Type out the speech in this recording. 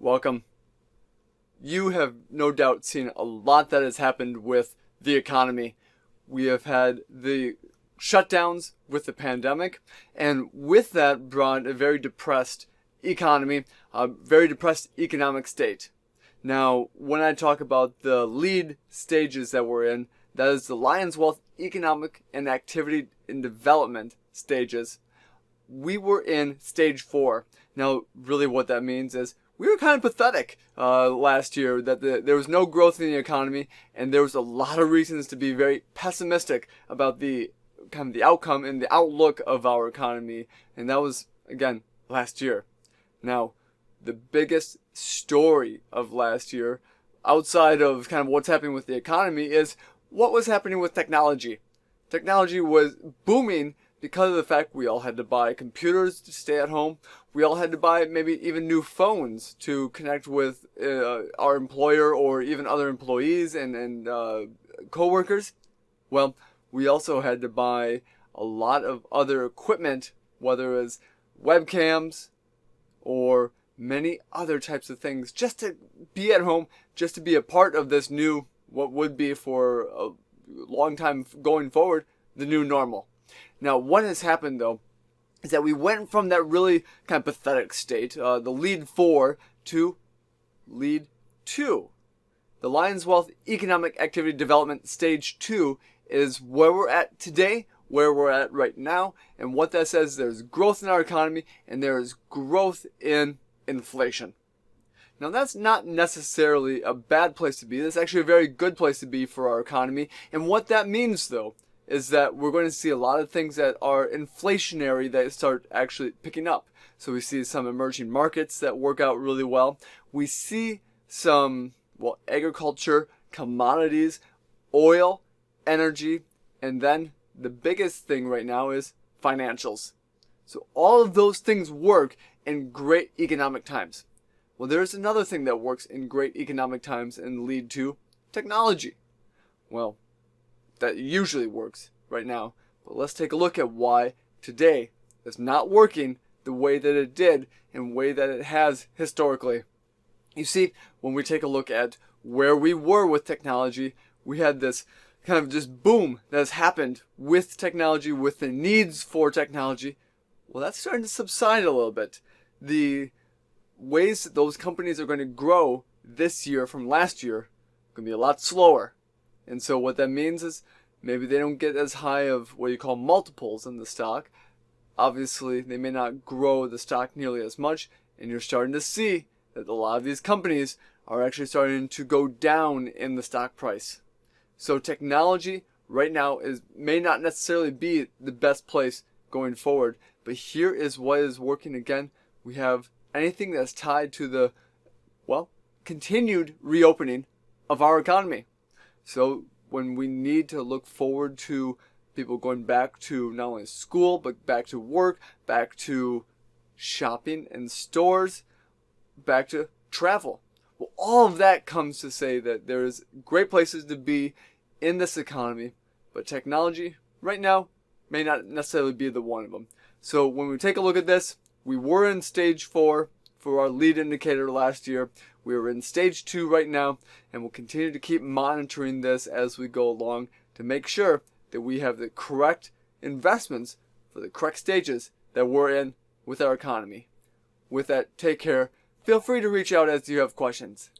welcome. You have no doubt seen a lot that has happened with the economy. We have had the shutdowns with the pandemic, and with that brought a very depressed economy, a very depressed economic state. Now, when I talk about the lead stages that we're in, that is the Lion's Wealth economic and activity and development stages. We were in stage 4. Now, really what that means is we were kind of pathetic last year, that there was no growth in the economy, and there was a lot of reasons to be very pessimistic about the outcome and the outlook of our economy, and that was, again, last year. Now, the biggest story of last year, outside of kind of what's happening with the economy, is what was happening with technology. Technology was booming because of the fact we all had to buy computers to stay at home. We all had to buy maybe even new phones to connect with our employer or even other employees and co-workers. Well, we also had to buy a lot of other equipment, whether it was webcams or many other types of things, just to be at home, just to be a part of this new, what would be for a long time going forward, the new normal. Now, what has happened, though, is that we went from that really kind of pathetic state, the lead 4, to lead 2. The Lion's Wealth Economic Activity Development Stage 2 is where we're at today, where we're at right now, and what that says, there's growth in our economy, and there is growth in inflation. Now, that's not necessarily a bad place to be. That's actually a very good place to be for our economy. And what that means, though, is that we're going to see a lot of things that are inflationary that start actually picking up. So we see some emerging markets that work out really well. We see some, agriculture, commodities, oil, energy, and then the biggest thing right now is financials. So all of those things work in great economic times. Well, there's another thing that works in great economic times and lead to technology. Well, that usually works right now. But let's take a look at why today is not working the way that it did and the way that it has historically. You see, when we take a look at where we were with technology, we had this kind of just boom that has happened with technology, with the needs for technology. Well, that's starting to subside a little bit. The ways that those companies are going to grow this year from last year are going to be a lot slower. And so what that means is maybe they don't get as high of what you call multiples in the stock. Obviously, they may not grow the stock nearly as much, and you're starting to see that a lot of these companies are actually starting to go down in the stock price. So technology right now may not necessarily be the best place going forward, but here is what is working again. We have anything that's tied to the, continued reopening of our economy. So when we need to look forward to people going back to not only school, but back to work, back to shopping in stores, back to travel. Well, all of that comes to say that there's great places to be in this economy, but technology right now may not necessarily be the one of them. So when we take a look at this, we were in stage 4 for our lead indicator last year. We are in stage 2 right now, and we'll continue to keep monitoring this as we go along to make sure that we have the correct investments for the correct stages that we're in with our economy. With that, take care. Feel free to reach out as you have questions.